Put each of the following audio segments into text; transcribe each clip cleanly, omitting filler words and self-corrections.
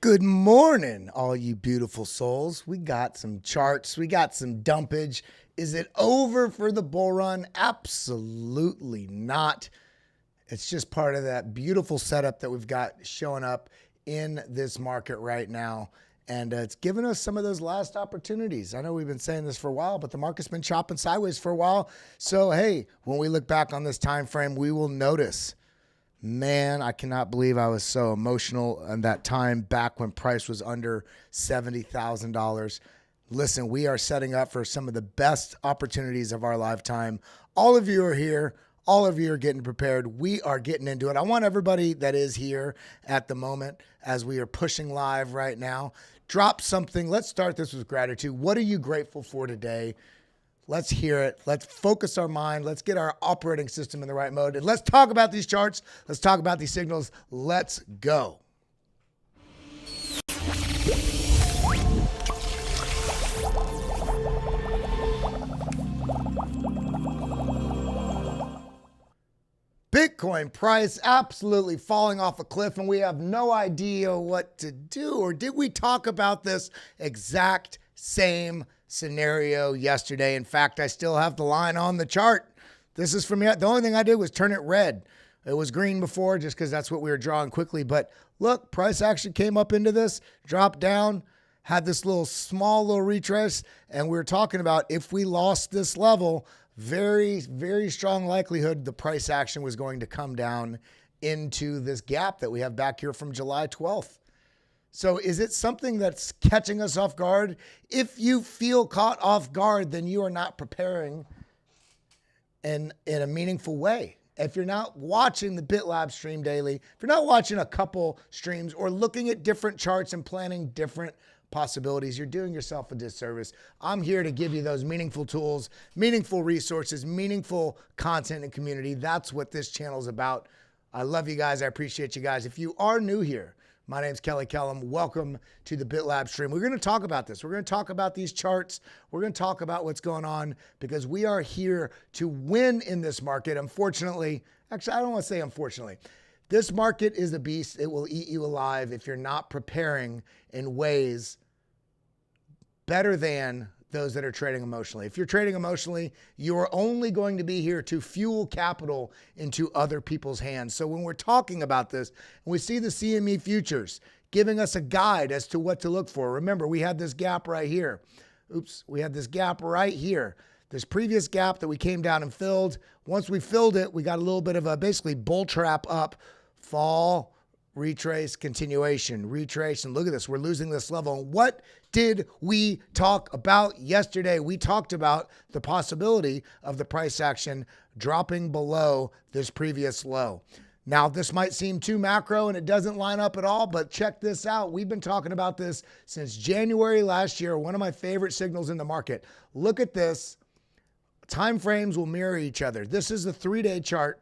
Good morning, all you beautiful souls. We got some charts. We got some dumpage. Is it over for the bull run? Absolutely not. It's just part of that beautiful setup that we've got showing up in this market right now. And it's given us some of those last opportunities. I know we've been saying this for a while, but the market's been chopping sideways for a while. So, hey, when we look back on this time frame, we will notice, man, I cannot believe I was so emotional in that time back when price was under $70,000. Listen, we are setting up for some of the best opportunities of our lifetime. All of you are here. All of you are getting prepared. We are getting into it. I want everybody that is here at the moment, as we are pushing live right now, drop something. Let's start this with gratitude. What are you grateful for today? Let's hear it. Let's focus our mind. Let's get our operating system in the right mode. And let's talk about these charts. Let's talk about these signals. Let's go. Bitcoin price absolutely falling off a cliff, and we have no idea what to do. Or did we talk about this exact same scenario yesterday? In fact, I still have the line on the chart. This is from the only thing I did was turn it red. It was green before just because that's what we were drawing quickly. But look, price actually came up into this, dropped down, had this small little retrace. And we were talking about if we lost this level, very, very strong likelihood the price action was going to come down into this gap that we have back here from July 12th. So is it something that's catching us off guard? If you feel caught off guard, then you are not preparing in a meaningful way. If you're not watching the BitLab stream daily, if you're not watching a couple streams or looking at different charts and planning different possibilities, you're doing yourself a disservice. I'm here to give you those meaningful tools, meaningful resources, meaningful content and community. That's what this channel is about. I love you guys. I appreciate you guys. If you are new here, my name's Kelly Kellum. Welcome to the BitLab stream. We're going to talk about this. We're going to talk about these charts. We're going to talk about what's going on because we are here to win in this market. Unfortunately, actually, I don't want to say unfortunately. This market is a beast. It will eat you alive if you're not preparing in ways better than those that are trading emotionally. If you're trading emotionally, you are only going to be here to fuel capital into other people's hands. So when we're talking about this, and we see the CME futures giving us a guide as to what to look for. Remember, we had this gap right here. We had this gap right here. This previous gap that we came down and filled. Once we filled it, we got a little bit of a basically bull trap up, fall, retrace, continuation, retrace, and look at this. We're losing this level. And what did we talk about yesterday? We talked about the possibility of the price action dropping below this previous low. Now, this might seem too macro and it doesn't line up at all, but check this out. We've been talking about this since January last year, one of my favorite signals in the market. Look at this. Time frames will mirror each other. This is the 3-day chart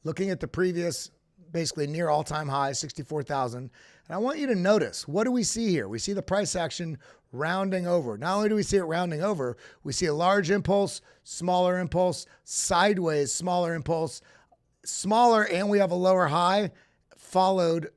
looking at the previous basically near all-time high, 64,000. And I want you to notice, what do we see here? We see the price action rounding over. Not only do we see it rounding over, we see a large impulse, smaller impulse, sideways, smaller impulse, smaller, and we have a lower high followed,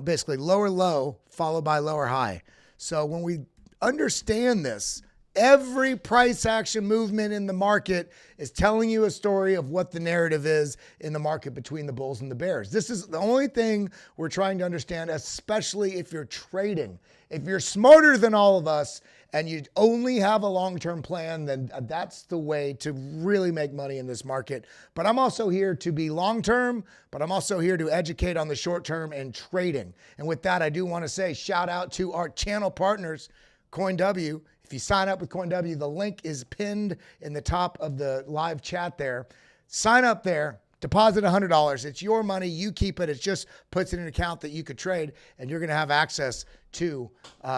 basically lower low followed by lower high. So when we understand this, every price action movement in the market is telling you a story of what the narrative is in the market between the bulls and the bears. This is the only thing we're trying to understand, especially if you're trading. If you're smarter than all of us and you only have a long-term plan, then that's the way to really make money in this market. But I'm also here to be long-term, but I'm also here to educate on the short-term and trading. And with that, I do want to say shout out to our channel partners, CoinW. If you sign up with CoinW, the link is pinned in the top of the live chat there. Sign up there, deposit $100. It's your money. You keep it. It just puts it in an account that you could trade, and you're going to have access to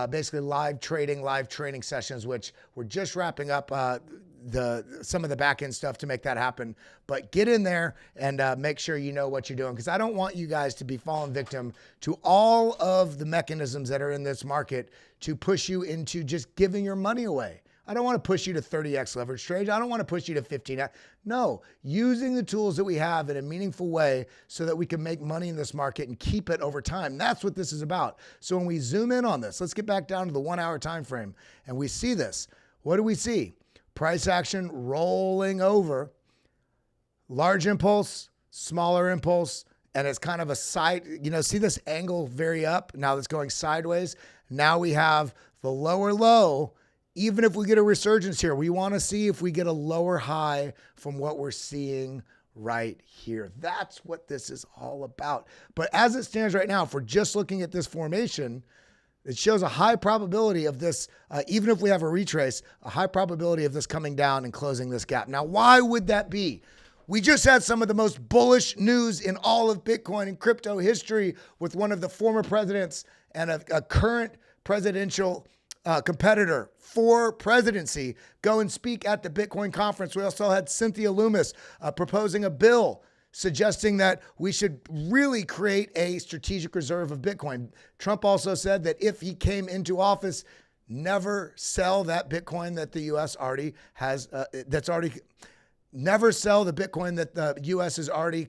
basically live training sessions, which we're just wrapping up some of the back end stuff to make that happen. But get in there and make sure you know what you're doing, because I don't want you guys to be falling victim to all of the mechanisms that are in this market to push you into just giving your money away. I don't want to push you to 30x leverage trades. I don't want to push you to 15x. No, using the tools that we have in a meaningful way so that we can make money in this market and keep it over time. That's what this is about. So when we zoom in on this, let's get back down to the 1 hour time frame and we see this. What do we see? Price action rolling over, large impulse, smaller impulse, and it's kind of a side, see this angle very up? Now that's going sideways. Now we have the lower low. Even if we get a resurgence here, we want to see if we get a lower high from what we're seeing right here. That's what this is all about. But as it stands right now, if we're just looking at this formation, it shows a high probability of this, even if we have a retrace, a high probability of this coming down and closing this gap. Now, why would that be? We just had some of the most bullish news in all of Bitcoin and crypto history with one of the former presidents and a current presidential competitor for presidency go and speak at the Bitcoin conference. We also had Cynthia Lummis proposing a bill suggesting that we should really create a strategic reserve of Bitcoin. Trump also said that if he came into office, never sell that Bitcoin that the U.S. already has, never sell the Bitcoin that the U.S. is already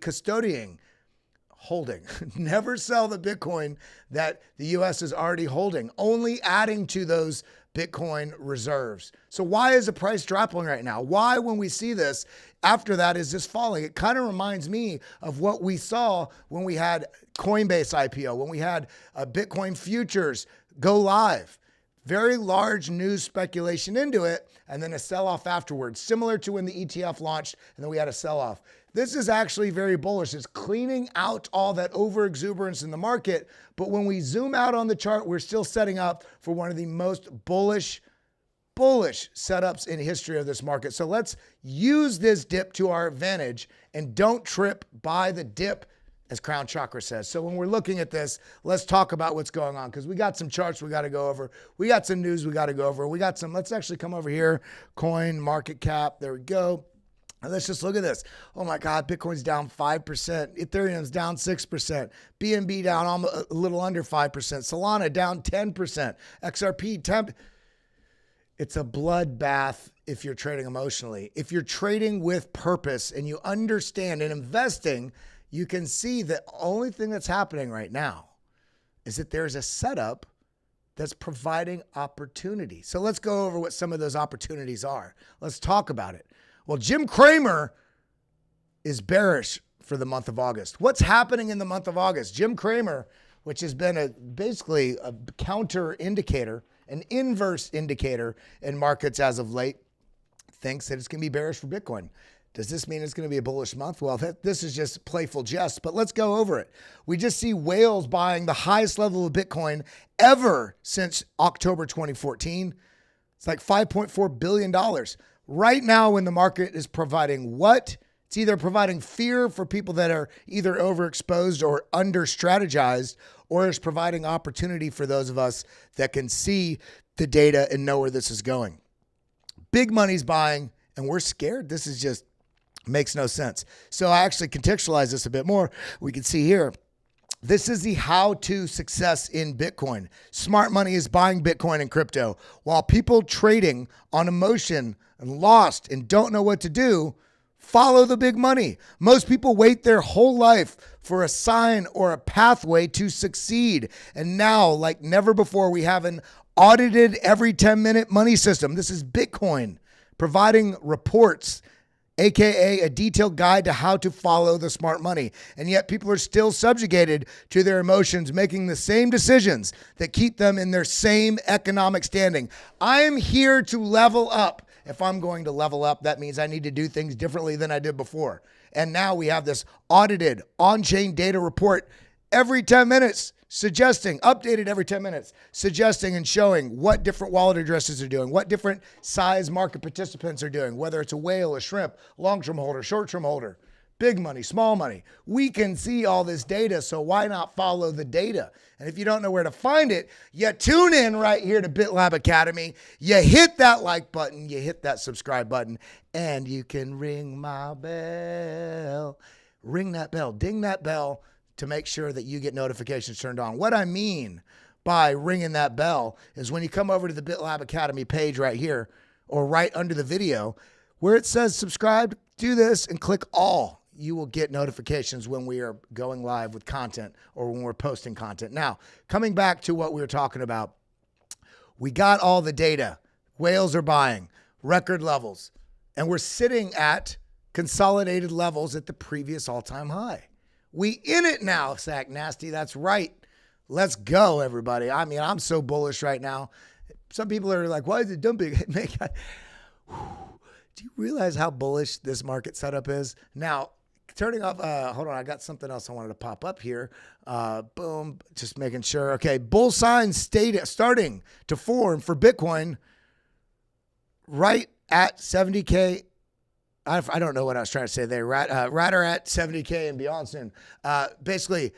holding. Never sell the Bitcoin that the U.S. is already holding, only adding to those Bitcoin reserves. So why is the price dropping right now? Why, when we see this, after that is this falling? It kind of reminds me of what we saw when we had Coinbase IPO, when we had Bitcoin futures go live. Very large news speculation into it, and then a sell-off afterwards, similar to when the ETF launched, and then we had a sell-off. This is actually very bullish. It's cleaning out all that over-exuberance in the market, but when we zoom out on the chart, we're still setting up for one of the most bullish setups in history of this market. So let's use this dip to our advantage and don't trip by the dip, as Crown Chakra says. So when we're looking at this, let's talk about what's going on, because we got some charts we got to go over. We got some news we got to go over. We got some, let's actually come over here, coin market cap. There we go. And let's just look at this. Oh my God, Bitcoin's down 5%. Ethereum's down 6%. BNB down almost a little under 5%. Solana down 10%. XRP 10%. It's a bloodbath if you're trading emotionally. If you're trading with purpose and you understand and investing, you can see the only thing that's happening right now is that there's a setup that's providing opportunity. So let's go over what some of those opportunities are. Let's talk about it. Well, Jim Cramer is bearish for the month of August. What's happening in the month of August? Jim Cramer, which has been basically a counter indicator, an inverse indicator in markets as of late, thinks that it's going to be bearish for Bitcoin. Does this mean it's going to be a bullish month? Well, this is just playful jest, but let's go over it. We just see whales buying the highest level of Bitcoin ever since October 2014. It's like $5.4 billion. Right now, when the market is providing what? It's either providing fear for people that are either overexposed or under-strategized, or it's providing opportunity for those of us that can see the data and know where this is going. Big money's buying, and we're scared. This is just makes no sense. So I actually contextualize this a bit more. We can see here, this is the how-to success in Bitcoin. Smart money is buying Bitcoin and crypto, while people trading on emotion and lost and don't know what to do, follow the big money. Most people wait their whole life for a sign or a pathway to succeed. And now, like never before, we have an audited every 10-minute money system. This is Bitcoin providing reports, AKA a detailed guide to how to follow the smart money. And yet people are still subjugated to their emotions, making the same decisions that keep them in their same economic standing. I am here to level up. If I'm going to level up, that means I need to do things differently than I did before. And now we have this audited on-chain data report every 10 minutes, updated every 10 minutes, suggesting and showing what different wallet addresses are doing, what different size market participants are doing, whether it's a whale, a shrimp, long-term holder, short-term holder, big money, small money. We can see all this data, so why not follow the data? And if you don't know where to find it, you tune in right here to BitLab Academy. You hit that like button, you hit that subscribe button, and you can ring my bell. Ring that bell, ding that bell to make sure that you get notifications turned on. What I mean by ringing that bell is when you come over to the BitLab Academy page right here, or right under the video where it says subscribe, do this and click all. You will get notifications when we are going live with content or when we're posting content. Now, coming back to what we were talking about, we got all the data. Whales are buying, record levels, and we're sitting at consolidated levels at the previous all-time high. We in it now, Sack Nasty. That's right. Let's go, everybody. I mean, I'm so bullish right now. Some people are like, why is it dumping? Do you realize how bullish this market setup is? Now, turning off, hold on, I got something else I wanted to pop up here. Boom, just making sure. Okay, bull signs starting to form for Bitcoin right at 70K. I don't know what I was trying to say there. Rather at 70K and beyond soon. Basically,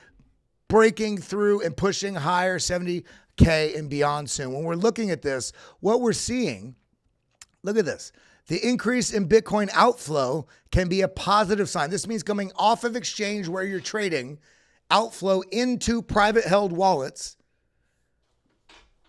breaking through and pushing higher 70K and beyond soon. When we're looking at this, what we're seeing, look at this. The increase in Bitcoin outflow can be a positive sign. This means coming off of exchange where you're trading, outflow into private held wallets.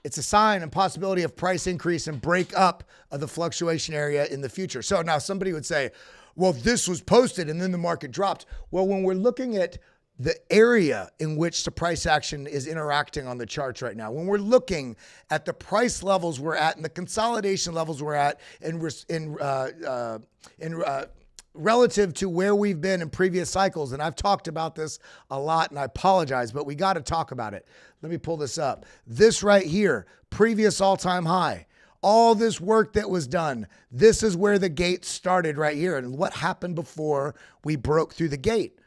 It's a sign and possibility of price increase and break up of the fluctuation area in the future. So now somebody would say, well, this was posted and then the market dropped. Well, when we're looking at the area in which the price action is interacting on the charts right now, when we're looking at the price levels we're at and the consolidation levels we're at relative to where we've been in previous cycles, and I've talked about this a lot and I apologize, but we got to talk about it. Let me pull this up. This right here, previous all-time high, all this work that was done, this is where the gate started right here. And what happened before we broke through the gate?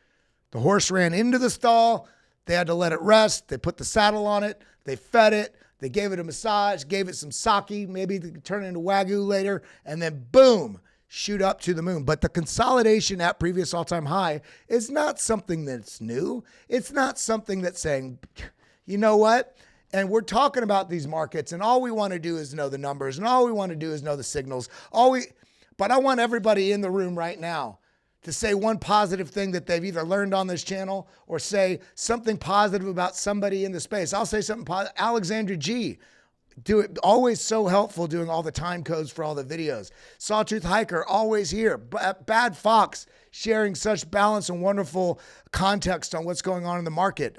The horse ran into the stall. They had to let it rest. They put the saddle on it. They fed it. They gave it a massage, gave it some sake, maybe they could turn it into Wagyu later, and then boom, shoot up to the moon. But the consolidation at previous all-time high is not something that's new. It's not something that's saying, you know what? And we're talking about these markets, and all we want to do is know the numbers, and all we want to do is know the signals. But I want everybody in the room right now to say one positive thing that they've either learned on this channel or say something positive about somebody in the space. I'll say something positive. Alexandra G. Always so helpful doing all the time codes for all the videos. Sawtooth Hiker, always here. Bad Fox, sharing such balance and wonderful context on what's going on in the market.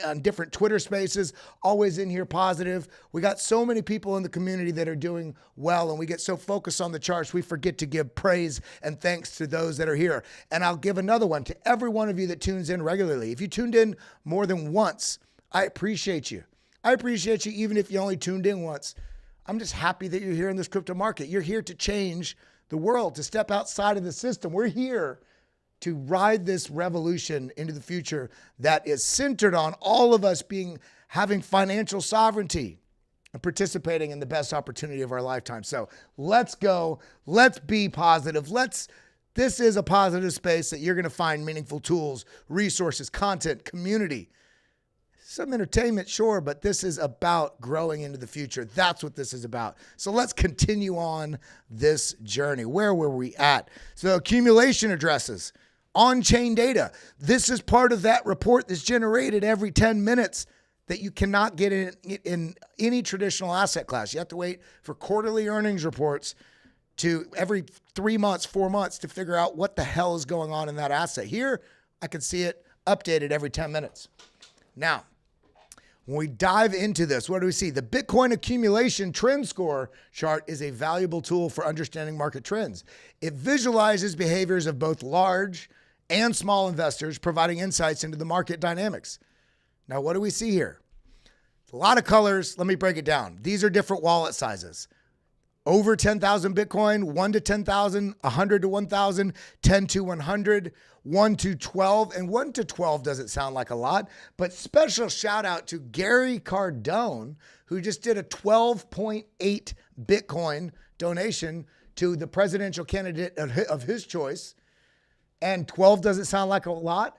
On different Twitter spaces, always in here positive. We got so many people in the community that are doing well, and we get so focused on the charts, we forget to give praise and thanks to those that are here. And I'll give another one to every one of you that tunes in regularly. If you tuned in more than once, I appreciate you. I appreciate you even if you only tuned in once. I'm just happy that you're here in this crypto market. You're here to change the world, to step outside of the system. We're here to ride this revolution into the future that is centered on all of us having financial sovereignty and participating in the best opportunity of our lifetime. So let's go. Let's be positive. This is a positive space that you're going to find meaningful tools, resources, content, community. Some entertainment, sure, but this is about growing into the future. That's what this is about. So let's continue on this journey. Where were we at? So accumulation addresses, on-chain data. This is part of that report that's generated every 10 minutes that you cannot get in any traditional asset class. You have to wait for quarterly earnings reports to every 3 months, 4 months to figure out what the hell is going on in that asset. Here, I can see it updated every 10 minutes. Now, when we dive into this, what do we see? The Bitcoin Accumulation Trend Score chart is a valuable tool for understanding market trends. It visualizes behaviors of both large and small investors, providing insights into the market dynamics. Now, what do we see here? A lot of colors. Let me break it down. These are different wallet sizes. Over 10,000 Bitcoin, 1 to 10,000, 100 to 1,000, 10 to 100, 1 to 12. And 1 to 12 doesn't sound like a lot, but special shout out to Gary Cardano, who just did a 12.8 Bitcoin donation to the presidential candidate of his choice. And 12 doesn't sound like a lot.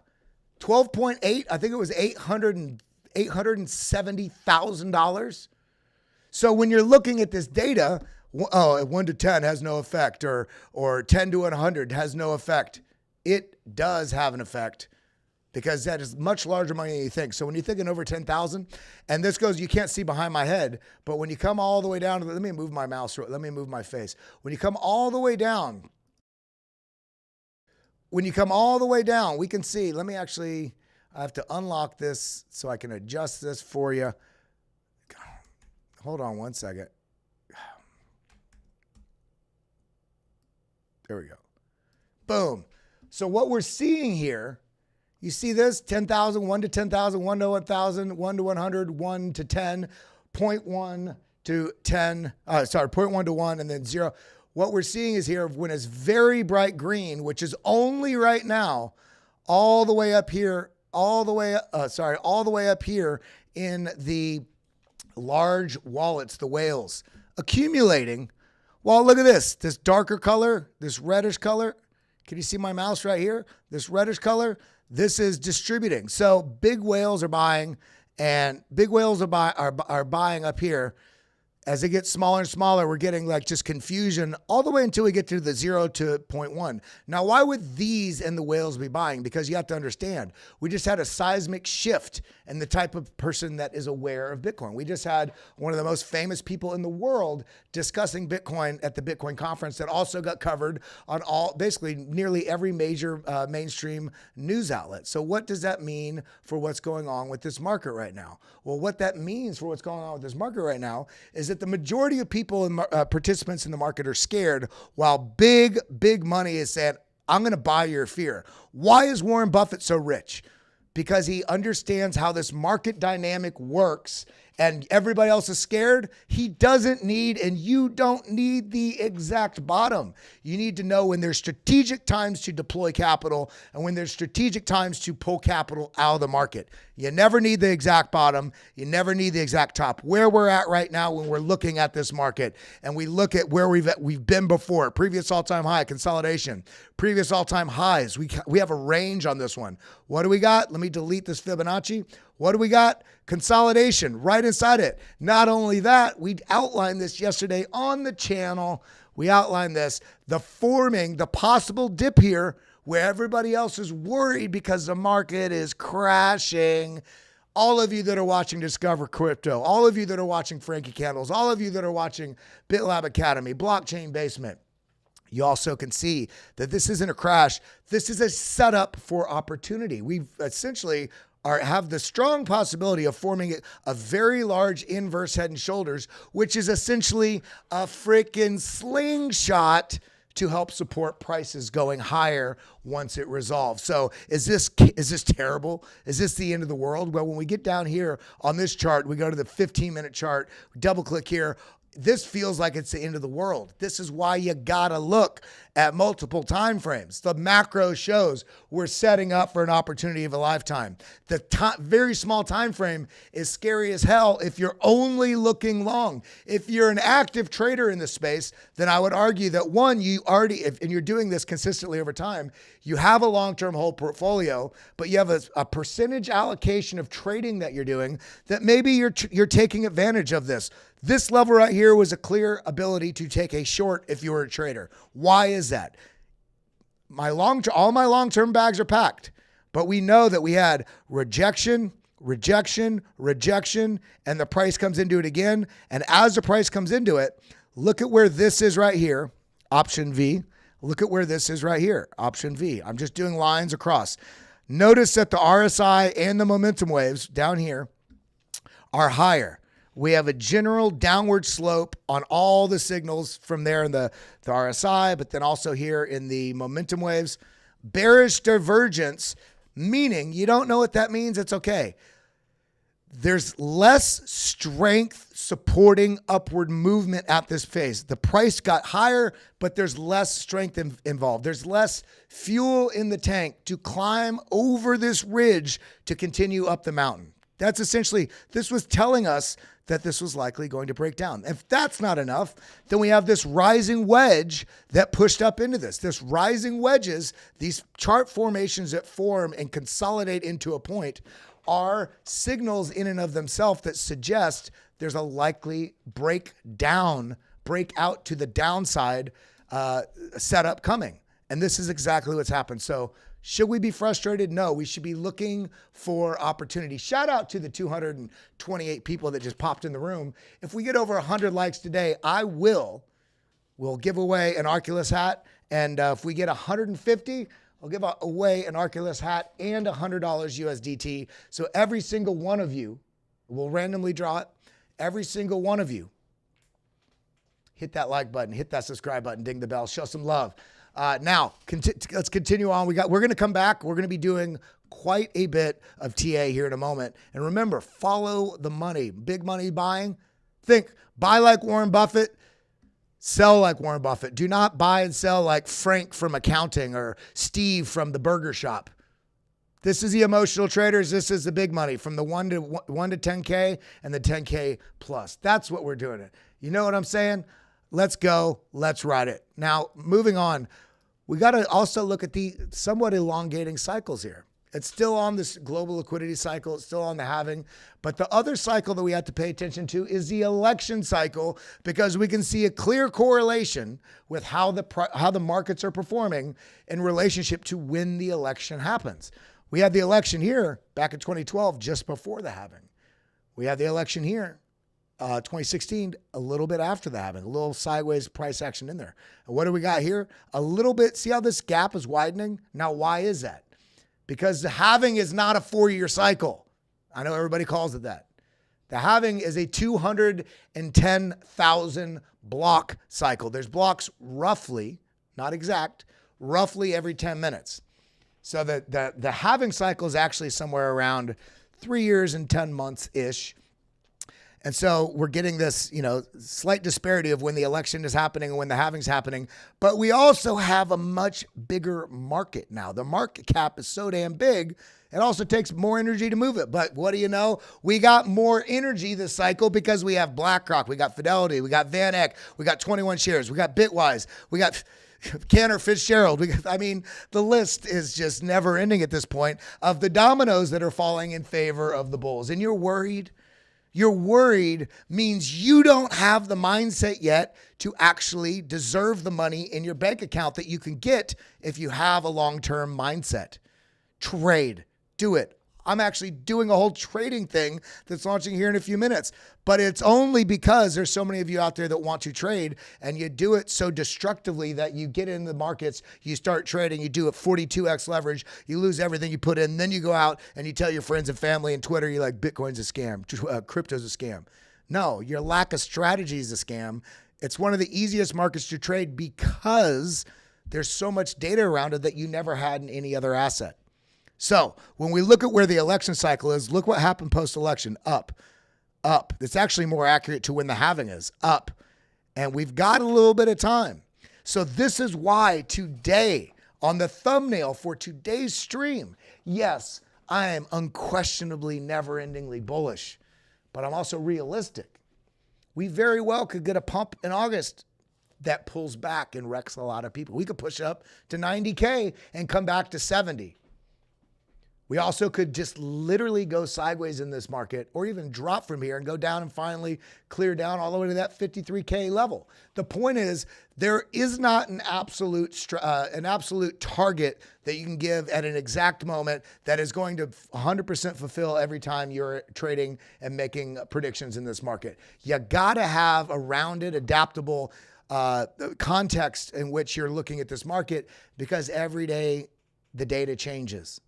12.8, I think it was $870,000. So when you're looking at this data, 1 to 10 has no effect, or 10 to 100 has no effect. It does have an effect. because that is much larger money than you think. So when you're thinking over 10,000, and this goes, you can't see behind my head, but when you come all the way down to let me move my mouse, let me move my face. When you come all the way down, we can see, I have to unlock this so I can adjust this for you. Hold on one second. There we go. Boom. So what we're seeing here, you see this 10,000, 1 to 10,000, 1 to 1,000, 1 to 100, 1 to 10, 0.1 to 10, 0.1 to 1, and then 0. What we're seeing is here when it's very bright green, which is only right now, all the way up here, all the way up here in the large wallets, the whales, accumulating. Well, look at this darker color, this reddish color. Can you see my mouse right here? This reddish color, this is distributing. So big whales are buying, and big whales are buying up here. As it gets smaller and smaller, we're getting like just confusion all the way until we get to the 0 to 0.1. Now, why would these and the whales be buying? Because you have to understand, we just had a seismic shift in the type of person that is aware of Bitcoin. We just had one of the most famous people in the world discussing Bitcoin at the Bitcoin conference that also got covered on basically nearly every major mainstream news outlet. So what does that mean for what's going on with this market right now? Well, what that means for what's going on with this market right now is that the majority of people and participants in the market are scared, while big money is saying, I'm going to buy your fear. Why is Warren Buffett so rich? Because he understands how this market dynamic works, and everybody else is scared. He doesn't need, and you don't need the exact bottom. You need to know when there's strategic times to deploy capital and when there's strategic times to pull capital out of the market. You never need the exact bottom. You never need the exact top. Where we're at right now when we're looking at this market and we look at where we've been before, previous all-time high, consolidation, previous all-time highs. We have a range on this one. What do we got? Let me delete this Fibonacci. What do we got? Consolidation right inside it. Not only that, we outlined this yesterday on the channel. We outlined this, the possible dip here where everybody else is worried because the market is crashing. All of you that are watching Discover Crypto, all of you that are watching Frankie Candles, all of you that are watching BitLab Academy, Blockchain Basement, you also can see that this isn't a crash. This is a setup for opportunity. We've essentially have the strong possibility of forming a very large inverse head and shoulders, which is essentially a freaking slingshot to help support prices going higher once it resolves. So is this terrible? Is this the end of the world? Well, when we get down here on this chart, we go to the 15-minute chart, double click here. This feels like it's the end of the world. This is why you gotta look at multiple time frames. The macro shows we're setting up for an opportunity of a lifetime. The very small time frame is scary as hell if you're only looking long. If you're an active trader in this space, then I would argue that one, and you're doing this consistently over time, you have a long-term hold portfolio, but you have a percentage allocation of trading that you're doing that maybe you're taking advantage of this. This level right here was a clear ability to take a short if you were a trader. Why is that? All my long-term bags are packed, but we know that we had rejection, and the price comes into it again. And as the price comes into it, look at where this is right here, option V. Look at where this is right here, option V. I'm just doing lines across. Notice that the RSI and the momentum waves down here are higher. We have a general downward slope on all the signals from there in the RSI, but then also here in the momentum waves. Bearish divergence, meaning you don't know what that means, it's okay. There's less strength supporting upward movement at this phase. The price got higher, but there's less strength involved. There's less fuel in the tank to climb over this ridge to continue up the mountain. That's essentially, this was telling us that this was likely going to break down. If that's not enough, then we have this rising wedge that pushed up into this. This rising wedges, these chart formations that form and consolidate into a point, are signals in and of themselves that suggest there's a likely breakout to the downside setup coming. And this is exactly what's happened. So Should we be frustrated? No, we should be looking for opportunity. Shout out to the 228 people that just popped in the room. If we get over 100 likes today, we'll give away an Oculus hat. And if we get 150, I'll give away an Oculus hat and $100 USDT. So every single one of you, we'll randomly draw it. Every single one of you, hit that like button, hit that subscribe button, ding the bell, show some love. Now, let's continue on. We're going to come back. We're going to be doing quite a bit of TA here in a moment. And remember, follow the money. Big money buying. Think, buy like Warren Buffett, sell like Warren Buffett. Do not buy and sell like Frank from accounting or Steve from the burger shop. This is the emotional traders. This is the big money from the 1 to 10K and the 10K plus. That's what we're doing. You know what I'm saying? Let's go. Let's ride it. Now, moving on, we got to also look at the somewhat elongating cycles here. It's still on this global liquidity cycle. It's still on the halving. But the other cycle that we have to pay attention to is the election cycle, because we can see a clear correlation with how the markets are performing in relationship to when the election happens. We had the election here back in 2012, just before the halving. We had the election here, 2016, a little bit after the halving, a little sideways price action in there. And what do we got here? A little bit. See how this gap is widening? Now, why is that? Because the halving is not a 4-year cycle. I know everybody calls it that. The halving is a 210,000 block cycle. There's blocks roughly, not exact, roughly every 10 minutes. So the halving cycle is actually somewhere around 3 years and 10 months-ish. And so we're getting this, slight disparity of when the election is happening and when the halving's happening. But we also have a much bigger market now. The market cap is so damn big, it also takes more energy to move it. But what do you know? We got more energy this cycle because we have BlackRock, we got Fidelity, we got Van Eck, we got 21 shares, we got Bitwise, we got Cantor Fitzgerald. The list is just never ending at this point of the dominoes that are falling in favor of the bulls. And you're worried. You're worried means you don't have the mindset yet to actually deserve the money in your bank account that you can get if you have a long-term mindset. Trade. Do it. I'm actually doing a whole trading thing that's launching here in a few minutes. But it's only because there's so many of you out there that want to trade, and you do it so destructively that you get in the markets, you start trading, you do it 42x leverage, you lose everything you put in, then you go out and you tell your friends and family and Twitter, you're like, Bitcoin's a scam, crypto's a scam. No, your lack of strategy is a scam. It's one of the easiest markets to trade because there's so much data around it that you never had in any other asset. So when we look at where the election cycle is, look what happened post-election. Up. It's actually more accurate to when the halving is. Up. And we've got a little bit of time. So this is why today, on the thumbnail for today's stream, yes, I am unquestionably never-endingly bullish, but I'm also realistic. We very well could get a pump in August that pulls back and wrecks a lot of people. We could push up to 90K and come back to 70. We also could just literally go sideways in this market or even drop from here and go down and finally clear down all the way to that 53K level. The point is, there is not an absolute target that you can give at an exact moment that is going to 100% fulfill every time you're trading and making predictions in this market. You got to have a rounded, adaptable context in which you're looking at this market, because every day the data changes.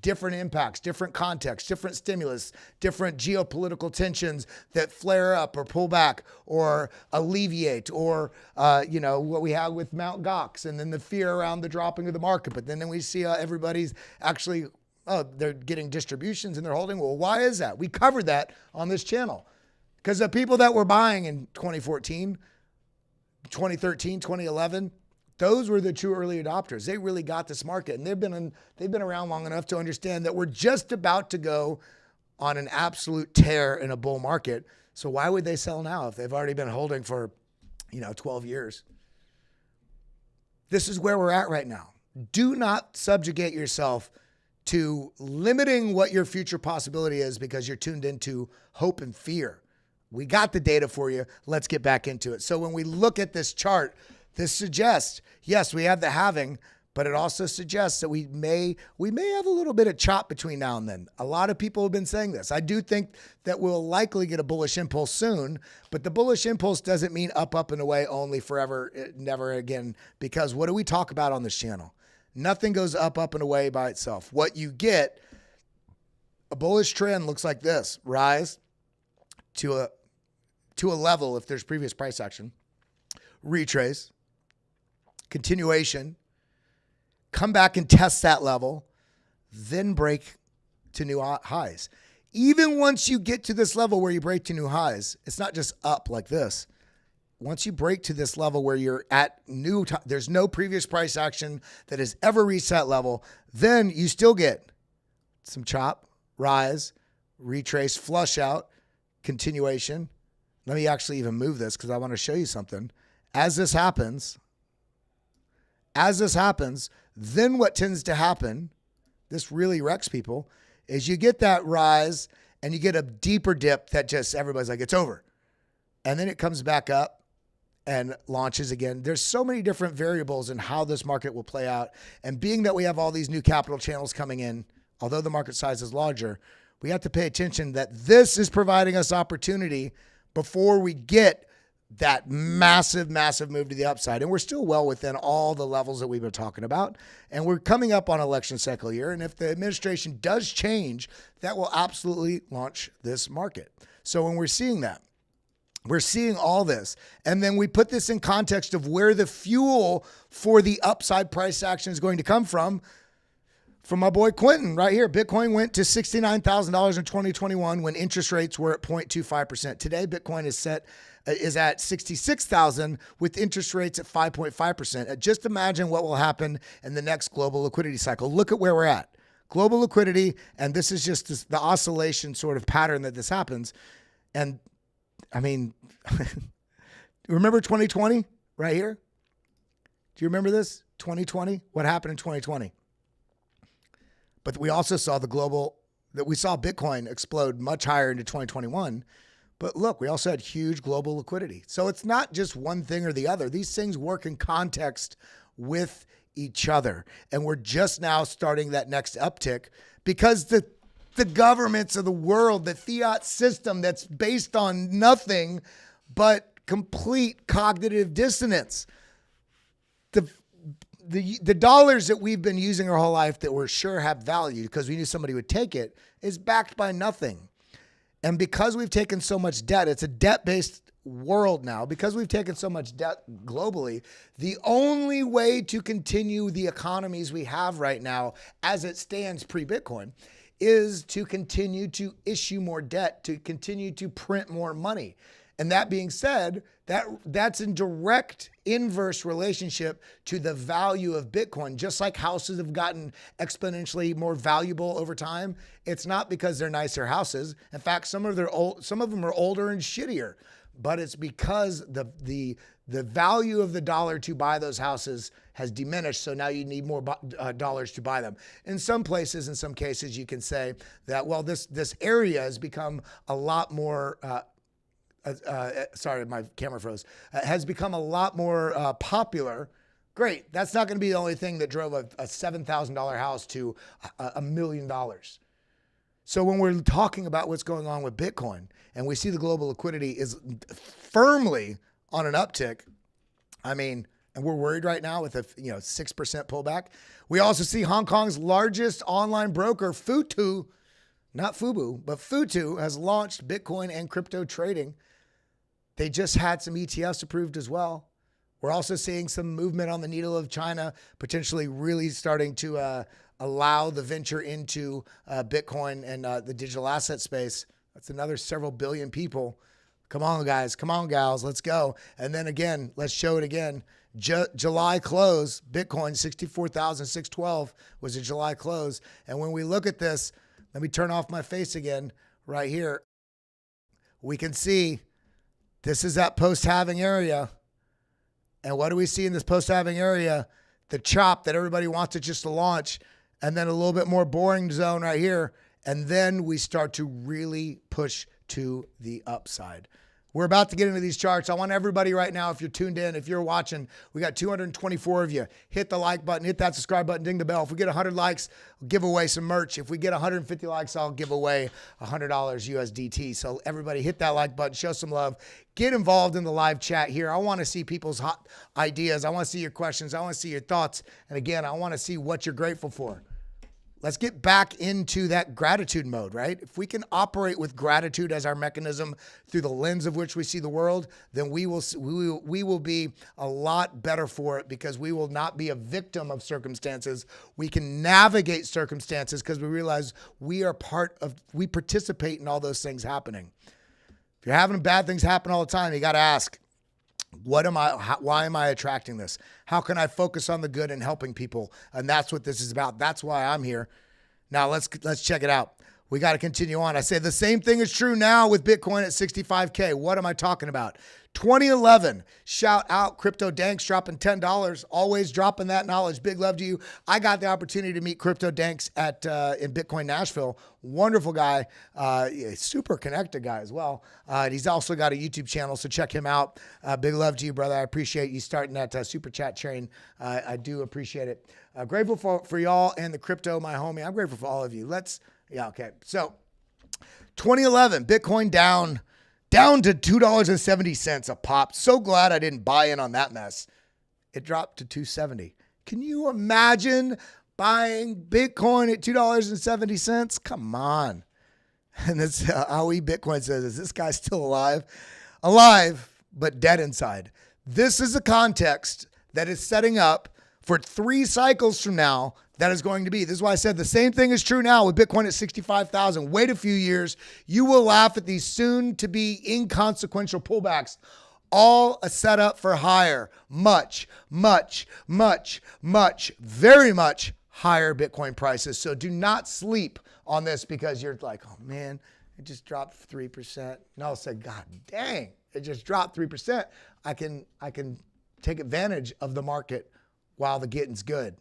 Different impacts, different contexts, different stimulus, different geopolitical tensions that flare up or pull back or alleviate, or, what we have with Mt. Gox, and then the fear around the dropping of the market. But then we see everybody's actually, they're getting distributions and they're holding. Well, why is that? We covered that on this channel, because the people that were buying in 2014, 2013, 2011, those were the true early adopters. They really got this market, and they've been around long enough to understand that we're just about to go on an absolute tear in a bull market. So why would they sell now if they've already been holding for, 12 years? This is where we're at right now. Do not subjugate yourself to limiting what your future possibility is because you're tuned into hope and fear. We got the data for you. Let's get back into it. So when we look at this chart, this suggests, yes, we have the halving, but it also suggests that we may have a little bit of chop between now and then. A lot of people have been saying this. I do think that we'll likely get a bullish impulse soon, but the bullish impulse doesn't mean up and away only forever, never again, because what do we talk about on this channel? Nothing goes up and away by itself. What you get, a bullish trend looks like this: rise to a level if there's previous price action, retrace, continuation, come back and test that level, then break to new highs. Even once you get to this level where you break to new highs, it's not just up like this. Once you break to this level where you're at there's no previous price action that has ever reached that level, then you still get some chop, rise, retrace, flush out, continuation. Let me actually even move this because I want to show you something. As this happens, then what tends to happen, this really wrecks people, is you get that rise and you get a deeper dip that just everybody's like, it's over. And then it comes back up and launches again. There's so many different variables in how this market will play out. And being that we have all these new capital channels coming in, although the market size is larger, we have to pay attention that this is providing us opportunity before we get that massive move to the upside. And we're still well within all the levels that we've been talking about. And we're coming up on election cycle year. And if the administration does change, that will absolutely launch this market. So when we're seeing that, we're seeing all this. And then we put this in context of where the fuel for the upside price action is going to come from my boy Quentin right here. Bitcoin went to $69,000 in 2021 when interest rates were at 0.25%. Today, Bitcoin is at 66,000 with interest rates at 5.5%. Just imagine what will happen in the next global liquidity cycle. Look at where we're at. Global liquidity, and this is just the oscillation sort of pattern that this happens. And I mean, remember 2020 right here? Do you remember this? 2020? What happened in 2020? But we also saw we saw Bitcoin explode much higher into 2021. But look, we also had huge global liquidity. So it's not just one thing or the other. These things work in context with each other. And we're just now starting that next uptick because the governments of the world, the fiat system that's based on nothing but complete cognitive dissonance. The dollars that we've been using our whole life that we're sure have value because we knew somebody would take it is backed by nothing. And because we've taken so much debt, it's a debt-based world now. Because we've taken so much debt globally, the only way to continue the economies we have right now as it stands pre-Bitcoin is to continue to issue more debt, to continue to print more money. And that being said, that's in direct inverse relationship to the value of Bitcoin. Just like houses have gotten exponentially more valuable over time, it's not because they're nicer houses. In fact, some of them are older and shittier, but it's because the value of the dollar to buy those houses has diminished. So now you need more dollars to buy them. In some places, in some cases, you can say that, well, this area has become a lot more sorry, my camera froze, has become a lot more popular. Great. That's not going to be the only thing that drove a $7,000 house to $1 million. So when we're talking about what's going on with Bitcoin and we see the global liquidity is firmly on an uptick, I mean, and we're worried right now with a 6% pullback. We also see Hong Kong's largest online broker, Futu, not Fubu, but Futu has launched Bitcoin and crypto trading. They just had some ETFs approved as well. We're also seeing some movement on the needle of China, potentially really starting to allow the venture into Bitcoin and the digital asset space. That's another several billion people. Come on, guys. Come on, gals. Let's go. And then again, let's show it again. July close, Bitcoin 64,612 was a July close. And when we look at this, let me turn off my face again right here. We can see this is that post-halving area. And what do we see in this post-halving area? The chop that everybody wants it just to launch, and then a little bit more boring zone right here. And then we start to really push to the upside. We're about to get into these charts. I want everybody right now, if you're tuned in, if you're watching, we got 224 of you. Hit the like button, hit that subscribe button, ding the bell. If we get 100 likes, I'll give away some merch. If we get 150 likes, I'll give away $100 USDT. So everybody hit that like button, show some love. Get involved in the live chat here. I want to see people's hot ideas. I want to see your questions. I want to see your thoughts. And again, I want to see what you're grateful for. Let's get back into that gratitude mode, right? If we can operate with gratitude as our mechanism through the lens of which we see the world, then we will be a lot better for it, because we will not be a victim of circumstances. We can navigate circumstances because we realize we participate in all those things happening. If you're having bad things happen all the time, you got to ask, why am I attracting this? How can I focus on the good and helping people? And that's what this is about. That's why I'm here. Now let's check it out. We got to continue on. I say the same thing is true now with Bitcoin at 65K. What am I talking about? 2011, shout out Crypto Danks dropping $10. Always dropping that knowledge. Big love to you. I got the opportunity to meet Crypto Danks in Bitcoin Nashville. Wonderful guy, super connected guy as well. He's also got a YouTube channel, so check him out. Big love to you, brother. I appreciate you starting that super chat train. I do appreciate it. Grateful for y'all and the crypto, my homie. I'm grateful for all of you. Okay. So 2011, Bitcoin down to $2.70 a pop. So glad I didn't buy in on that mess. It dropped to $2.70. Can you imagine buying Bitcoin at $2.70? Come on. And that's how Bitcoin says, is this guy still alive? Alive, but dead inside. This is a context that is setting up for 3 cycles from now. That is going to be. This is why I said the same thing is true now with Bitcoin at 65,000. Wait a few years. You will laugh at these soon to be inconsequential pullbacks. All a setup for higher, much, very much higher Bitcoin prices. So do not sleep on this because you're like, oh man, it just dropped 3%. No, say, God dang, it just dropped 3%. I can take advantage of the market while the getting's good.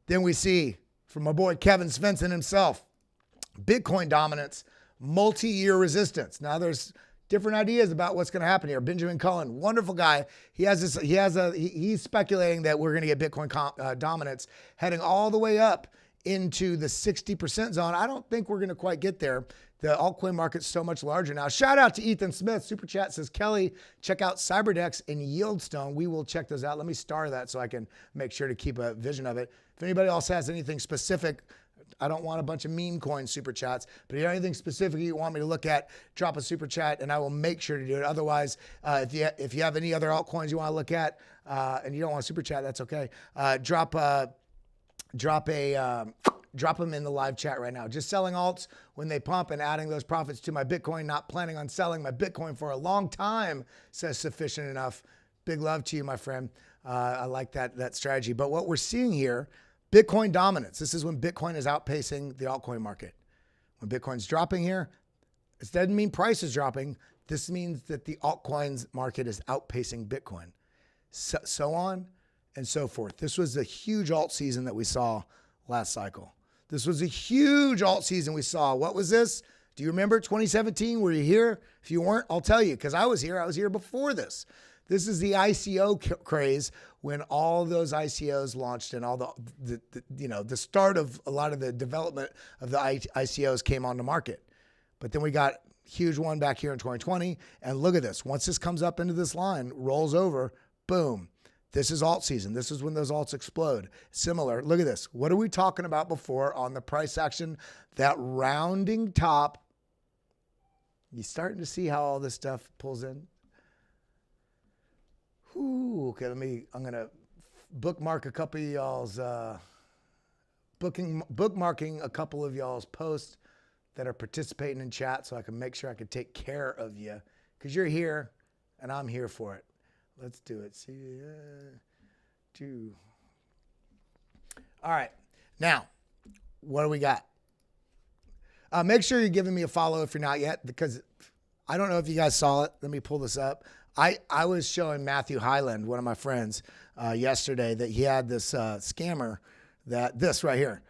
Then we see from my boy Kevin Svensson himself, Bitcoin dominance, multi-year resistance. Now there's different ideas about what's going to happen here. Benjamin Cullen, wonderful guy. He's speculating that we're going to get Bitcoin dominance heading all the way up into the 60% zone. I don't think we're going to quite get there. The altcoin market's so much larger now. Shout out to Ethan Smith. Super chat says, Kelly, check out Cyberdex and Yieldstone. We will check those out. Let me star that so I can make sure to keep a vision of it. If anybody else has anything specific, I don't want a bunch of meme coin super chats, but if you have anything specific you want me to look at, drop a super chat and I will make sure to do it. Otherwise, if you have any other altcoins you want to look at and you don't want a super chat, that's okay. Drop them in the live chat right now. Just selling alts when they pump and adding those profits to my Bitcoin. Not planning on selling my Bitcoin for a long time, says sufficient enough. Big love to you, my friend. I like that strategy. But what we're seeing here, Bitcoin dominance. This is when Bitcoin is outpacing the altcoin market. When Bitcoin's dropping here, it doesn't mean price is dropping. This means that the altcoins market is outpacing Bitcoin. So on and so forth. This was a huge alt season that we saw last cycle. This was a huge alt season we saw. What was this? Do you remember 2017? Were you here? If you weren't, I'll tell you, because I was here. I was here before this. This is the ICO craze when all those ICOs launched and all the start of a lot of the development of the ICOs came on the market. But then we got a huge one back here in 2020. And look at this. Once this comes up into this line, rolls over, boom. This is alt season. This is when those alts explode. Similar. Look at this. What are we talking about before on the price action? That rounding top. You starting to see how all this stuff pulls in? Ooh, okay, I'm going to bookmark a couple of y'all's, bookmarking a couple of y'all's posts that are participating in chat so I can make sure I can take care of you because you're here and I'm here for it. Let's do it. See, all right. Now, what do we got? Make sure you're giving me a follow if you're not yet, because I don't know if you guys saw it. Let me pull this up. I was showing Matthew Highland, one of my friends, yesterday that he had this scammer this right here.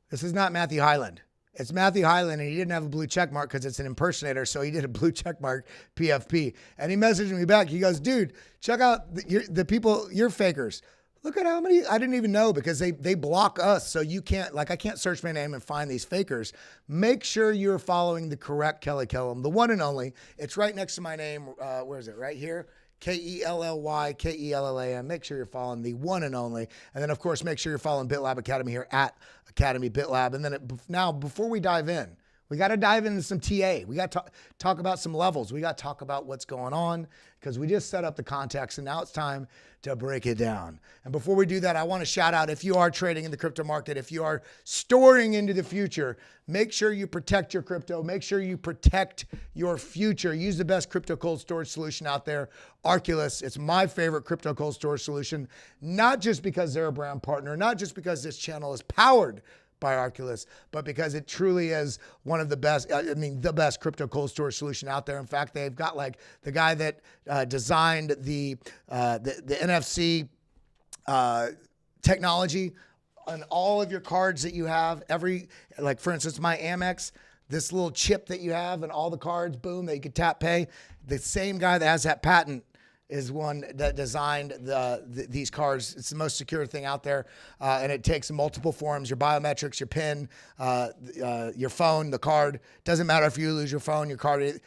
This is not Matthew Highland. It's Matthew Hyland, and he didn't have a blue check mark because it's an impersonator, so he did a blue check mark PFP. And he messaged me back. He goes, dude, check out the people, you're fakers. Look at how many, I didn't even know because they block us. So you can't, like, I can't search my name and find these fakers. Make sure you're following the correct Kelly Kellum, the one and only. It's right next to my name. Where is it? Right here. KELLYKELLAM. Make sure you're following the one and only. And then, of course, make sure you're following BitLab Academy here at Academy BitLab. And then now, before we dive in, we got to dive into some TA. We got to talk about some levels. We got to talk about what's going on because we just set up the context and now it's time to break it down. And before we do that, I want to shout out, if you are trading in the crypto market, if you are storing into the future, make sure you protect your crypto. Make sure you protect your future. Use the best crypto cold storage solution out there, Arculus. It's my favorite crypto cold storage solution, not just because they're a brand partner, not just because this channel is powered by Arculus, but because it truly is one of the best, the best crypto cold storage solution out there. In fact, they've got like the guy that designed the NFC technology on all of your cards that you have. Like for instance, my Amex, this little chip that you have and all the cards, boom, that you can tap pay. The same guy that has that patent is one that designed these cards. It's the most secure thing out there, and it takes multiple forms: your biometrics, your PIN, your phone, the card. Doesn't matter if you lose your phone, your card.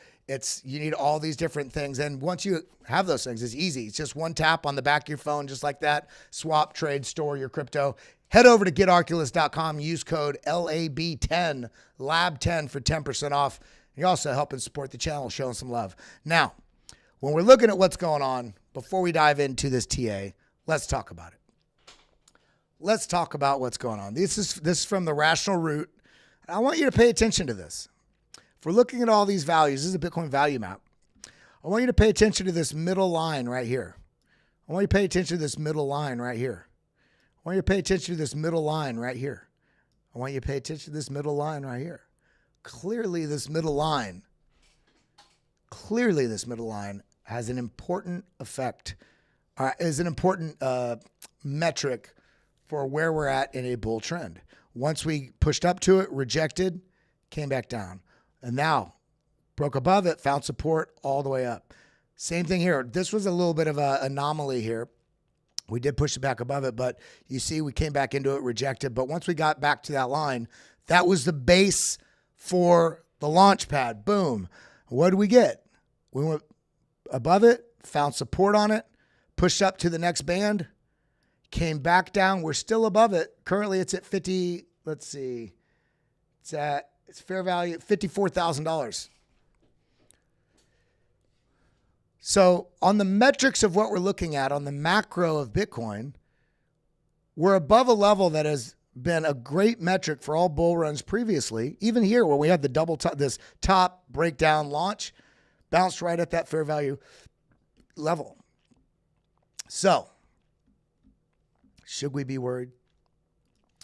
You need all these different things, and once you have those things, it's easy. It's just one tap on the back of your phone, just like that. Swap, trade, store your crypto. Head over to getarculus.com. Use code LAB10, LAB10 for 10% off. You're also helping support the channel, showing some love. Now, when we're looking at what's going on, before we dive into this TA, let's talk about it. Let's talk about what's going on. This is from the Rational Root. I want you to pay attention to this. If we're looking at all these values, this is a Bitcoin value map. I want you to pay attention to this middle line right here. I want you to pay attention to this middle line right here. I want you to pay attention to this middle line right here. I want you to pay attention to this middle line right here. Clearly, this middle line has an important effect, is an important metric for where we're at in a bull trend. Once we pushed up to it, rejected, came back down. And now broke above it, found support all the way up. Same thing here. This was a little bit of an anomaly here. We did push it back above it, but you see we came back into it, rejected. But once we got back to that line, that was the base for the launch pad. Boom. What did we get? We went above it, found support on it, pushed up to the next band, came back down. We're still above it. Currently it's at 50, let's see. It's fair value at $54,000. So on the metrics of what we're looking at, on the macro of Bitcoin, we're above a level that has been a great metric for all bull runs previously. Even here where we had the double top, this top breakdown launch, bounced right at that fair value level. So should we be worried?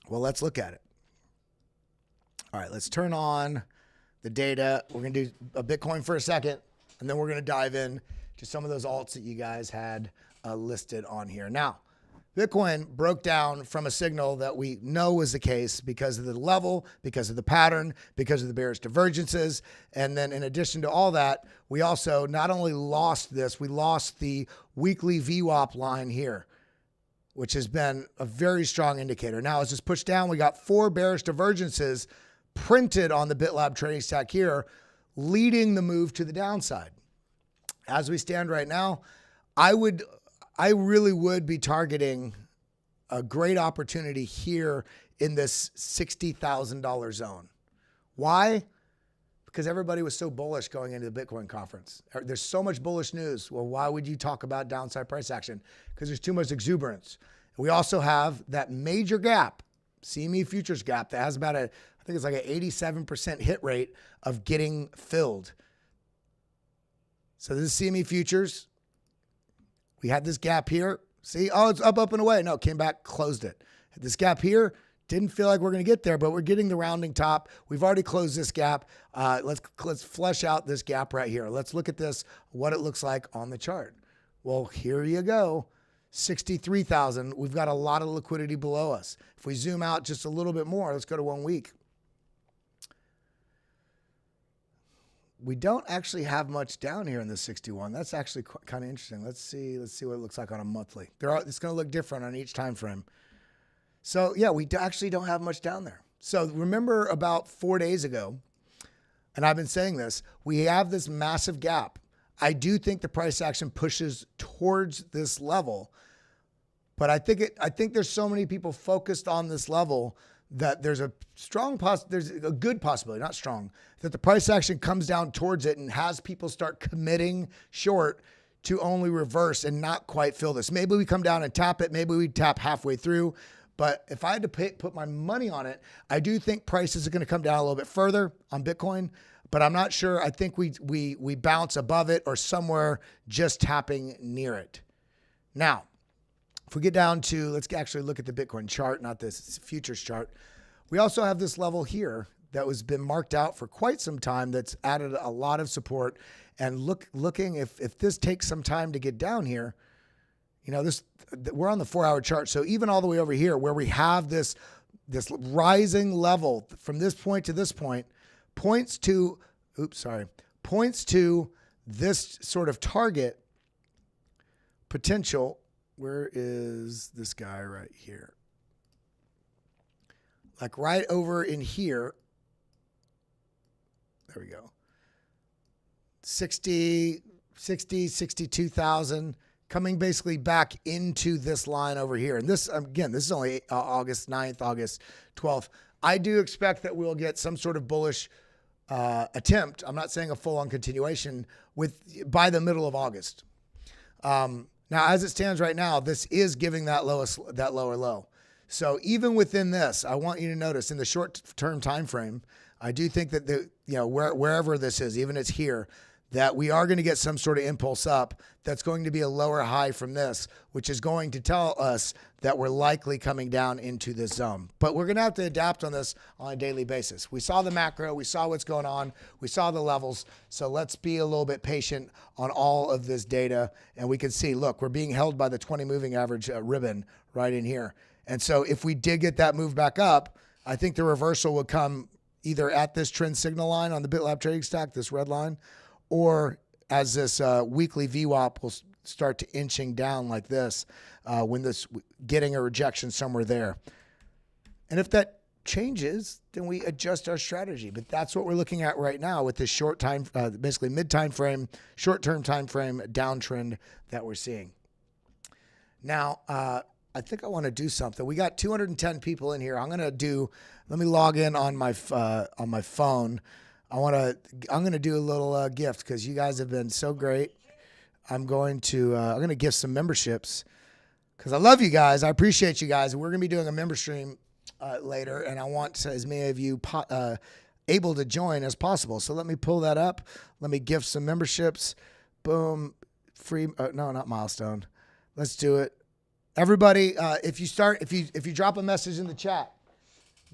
Well, let's look at it. All right, let's turn on the data. We're going to do a Bitcoin for a second, and then we're going to dive in to some of those alts that you guys had listed on here. Now, Bitcoin broke down from a signal that we know was the case because of the level, because of the pattern, because of the bearish divergences. And then in addition to all that, we also not only lost this, we lost the weekly VWAP line here, which has been a very strong indicator. Now, as this pushed down, we got 4 bearish divergences printed on the BitLab trading stack here, leading the move to the downside. As we stand right now, I really would be targeting a great opportunity here in this $60,000 zone. Why? Because everybody was so bullish going into the Bitcoin conference. There's so much bullish news. Well, why would you talk about downside price action? Because there's too much exuberance. We also have that major gap, CME futures gap, that has about I think it's like an 87% hit rate of getting filled. So this is CME futures. We had this gap here. See, oh, it's up, and away. No, it came back, closed it. This gap here, didn't feel like we're going to get there, but we're getting the rounding top. We've already closed this gap. Let's flesh out this gap right here. Let's look at this, what it looks like on the chart. Well, here you go. 63,000. We've got a lot of liquidity below us. If we zoom out just a little bit more, let's go to 1 week. we don't actually have much down here in the 61. That's actually kind of interesting. Let's see what it looks like on a monthly. It's going to look different on each time frame. So yeah, we actually don't have much down there. So remember about 4 days ago, and I've been saying this, we have this massive gap. I do think the price action pushes towards this level, but I think there's so many people focused on this level that there's a good possibility, not strong, that the price action comes down towards it and has people start committing short to only reverse and not quite fill this. Maybe we come down and tap it. Maybe we tap halfway through. But if I had to put my money on it, I do think prices are going to come down a little bit further on Bitcoin, but I'm not sure. I think we bounce above it or somewhere just tapping near it. Now, if we get down to, let's actually look at the Bitcoin chart, not this futures chart. We also have this level here that was been marked out for quite some time that's added a lot of support. And looking if this takes some time to get down here, you know, we're on the 4-hour chart. So even all the way over here where we have this rising level from this point to this point points to this sort of target potential. Where is this guy right here? Like right over in here. There we go. 62,000 coming basically back into this line over here. And this, again, this is only August 9th, August 12th. I do expect that we'll get some sort of bullish attempt. I'm not saying a full-on continuation by the middle of August. Now, as it stands right now, this is giving that lower low. So even within this, I want you to notice in the short-term time frame, I do think that wherever this is, even it's here, that we are going to get some sort of impulse up that's going to be a lower high from this, which is going to tell us that we're likely coming down into this zone. But we're going to have to adapt on this on a daily basis. We saw the macro, we saw what's going on, we saw the levels. So let's be a little bit patient on all of this data. And we can see, look, we're being held by the 20 moving average ribbon right in here. And so if we did get that move back up, I think the reversal would come either at this trend signal line on the BitLab trading stack, this red line, or as this weekly VWAP will start to inching down like this, when this getting a rejection somewhere there. And if that changes, then we adjust our strategy. But that's what we're looking at right now with this short time, basically mid-time frame, short-term time frame downtrend that we're seeing. Now, I think I want to do something. We got 210 people in here. Let me log in on my phone. I'm going to do a little gift because you guys have been so great. I'm going to gift some memberships because I love you guys. I appreciate you guys. We're going to be doing a member stream later, and I want as many of you able to join as possible. So let me pull that up. Let me gift some memberships. Boom. Free. No, not milestone. Let's do it. Everybody, if you drop a message in the chat,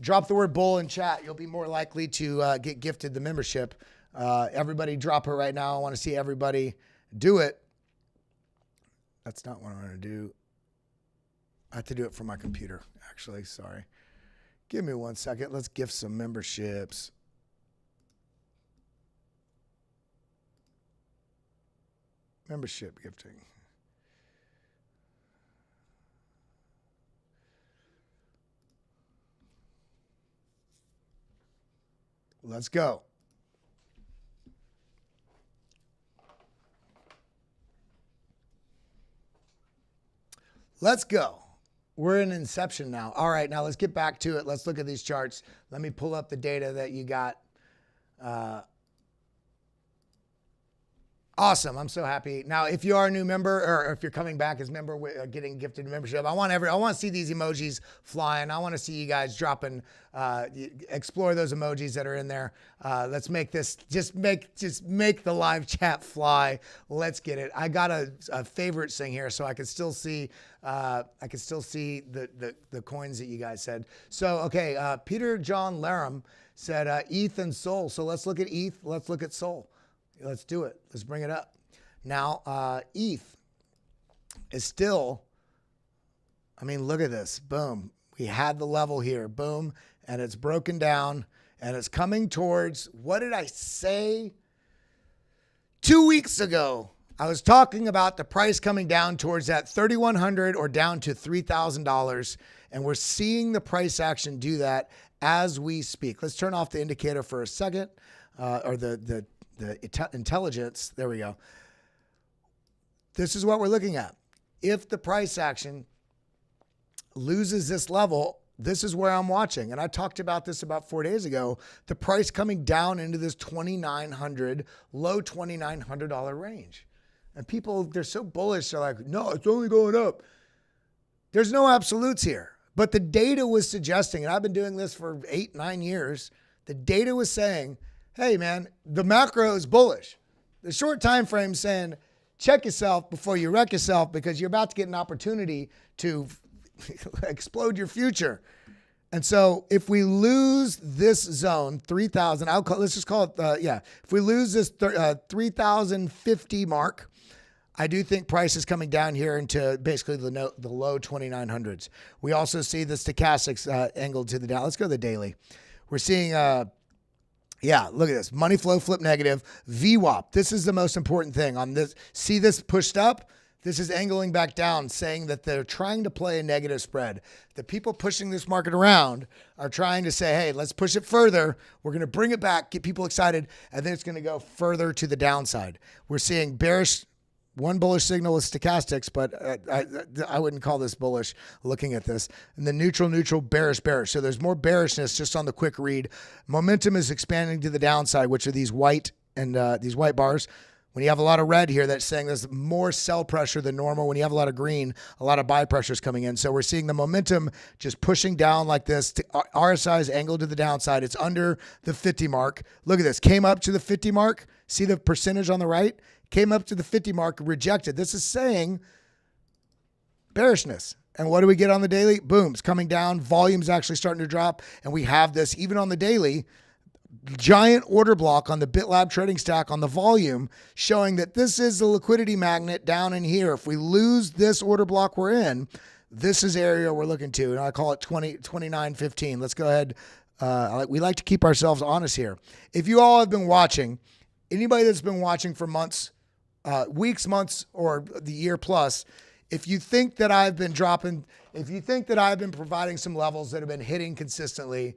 drop the word bull in chat, you'll be more likely to get gifted the membership. Everybody drop it right now. I want to see everybody do it. That's not what I'm going to do. I have to do it from my computer, actually. Sorry. Give me 1 second. Let's gift some memberships. Membership gifting. Let's go. Let's go. We're in inception now. All right, now let's get back to it. Let's look at these charts. Let me pull up the data that you got. Awesome. I'm so happy. Now, if you are a new member or if you're coming back as a member, getting gifted membership, I want to see these emojis flying. I want to see you guys dropping, explore those emojis that are in there. Let's make this, just make the live chat fly. Let's get it. I got a favorites thing here so I can still see, the coins that you guys said. So, okay. Peter John Laram said, ETH and Sol. So let's look at ETH. Let's look at Sol. Let's do it. Let's bring it up. Now, ETH is still, I mean, look at this. Boom. We had the level here. Boom. And it's broken down and it's coming towards, what did I say? 2 weeks ago, I was talking about the price coming down towards that $3,100 or down to $3,000, and we're seeing the price action do that as we speak. Let's turn off the indicator for a second, or the intelligence. There we go. This is what we're looking at. If the price action loses this level, this is where I'm watching. And I talked about this about 4 days ago, the price coming down into this $2,900, low $2,900 range. And people, they're so bullish. They're like, no, it's only going up. There's no absolutes here. But the data was suggesting, and I've been doing this for 8-9 years, the data was saying, hey man, the macro is bullish. The short time frame saying, check yourself before you wreck yourself, because you're about to get an opportunity to explode your future. And so if we lose this zone, 3,000, let's just call it, if we lose this 3,050 mark, I do think price is coming down here into basically the low 2,900s. We also see the stochastics angled to the down. Let's go to the daily. We're seeing, look at this. Money flow flip negative. VWAP. This is the most important thing on this. See this pushed up? This is angling back down, saying that they're trying to play a negative spread. The people pushing this market around are trying to say, hey, let's push it further. We're going to bring it back, get people excited, and then it's going to go further to the downside. We're seeing bearish, one bullish signal with stochastics, but I wouldn't call this bullish looking at this. And the neutral, bearish. So there's more bearishness just on the quick read. Momentum is expanding to the downside, which are these white bars. When you have a lot of red here, that's saying there's more sell pressure than normal. When you have a lot of green, a lot of buy pressure is coming in. So we're seeing the momentum just pushing down like this. RSI is angled to the downside. It's under the 50 mark. Look at this. Came up to the 50 mark. See the percentage on the right? Came up to the 50 mark, rejected. This is saying bearishness. And what do we get on the daily? Boom, it's coming down. Volume's actually starting to drop. And we have this, even on the daily, giant order block on the BitLab trading stack on the volume, showing that this is the liquidity magnet down in here. If we lose this order block we're in, this is area we're looking to. And I call it 29.15. Let's go ahead. We like to keep ourselves honest here. If you all have been watching, anybody that's been watching for months, weeks, months, or the year plus, if you think that I've been providing some levels that have been hitting consistently,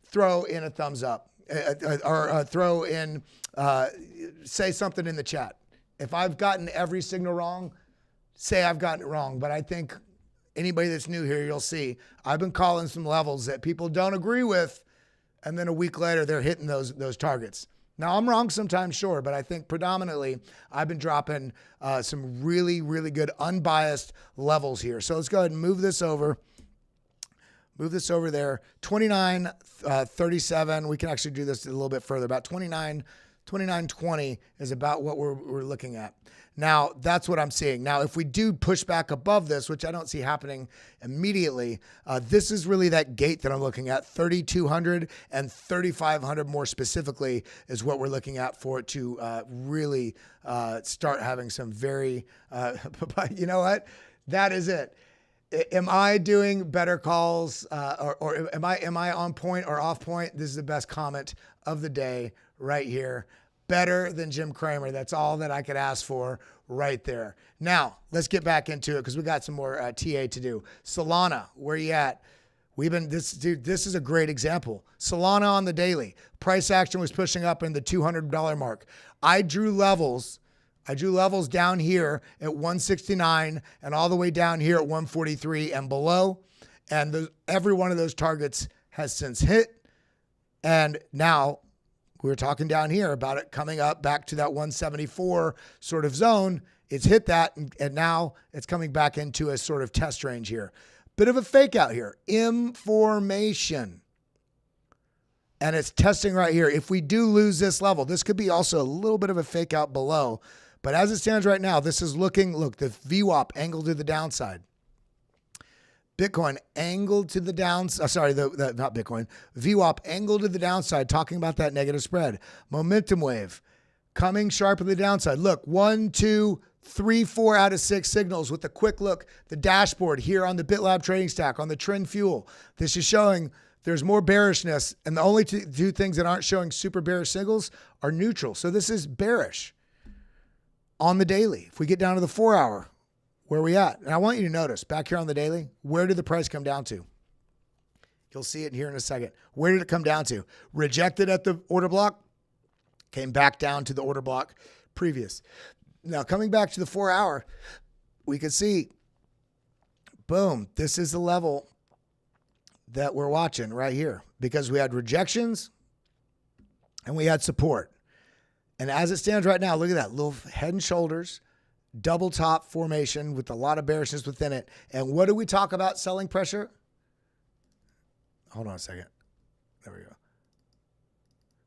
throw in a thumbs up. Or throw in, say something in the chat. If I've gotten every signal wrong, say I've gotten it wrong. But I think anybody that's new here, you'll see I've been calling some levels that people don't agree with, and then a week later they're hitting those targets. Now I'm wrong sometimes, sure, but I think predominantly I've been dropping some really, really good unbiased levels here. So let's go ahead and move this over. Move this over there. 29.37. We can actually do this a little bit further. About 29.20 is about what we're looking at. Now, that's what I'm seeing. Now, if we do push back above this, which I don't see happening immediately, this is really that gate that I'm looking at. 3,200 and 3,500 more specifically is what we're looking at for it to really start having some very, you know what? That is it. Am I doing better calls or am I on point or off point? This is the best comment of the day right here. Better than Jim Cramer. That's all that I could ask for right there. Now, let's get back into it because we got some more TA to do. Solana, where you at? This is a great example. Solana on the daily. Price action was pushing up in the $200 mark. I drew levels down here at 169 and all the way down here at 143 and below. And every one of those targets has since hit. And now we were talking down here about it coming up back to that 174 sort of zone. It's hit that, and now it's coming back into a sort of test range here. Bit of a fake out here. Information. And it's testing right here. If we do lose this level, this could be also a little bit of a fake out below. But as it stands right now, this is looking, look, the VWAP angled to the downside. Bitcoin angled to the downside. Sorry, not Bitcoin. VWAP angled to the downside, talking about that negative spread. Momentum wave coming sharp to the downside. Look, 1, 2, 3, 4 out of 6 signals with a quick look. The dashboard here on the BitLab trading stack, on the trend fuel. This is showing there's more bearishness. And the only two things that aren't showing super bearish signals are neutral. So this is bearish. On the daily, if we get down to the 4 hour, where are we at? And I want you to notice back here on the daily, where did the price come down to? You'll see it here in a second. Where did it come down to? Rejected at the order block, came back down to the order block previous. Now coming back to the 4 hour, we can see, boom, this is the level that we're watching right here because we had rejections and we had support. And as it stands right now, look at that little head and shoulders, double top formation with a lot of bearishness within it. And what do we talk about selling pressure? Hold on a second. There we go.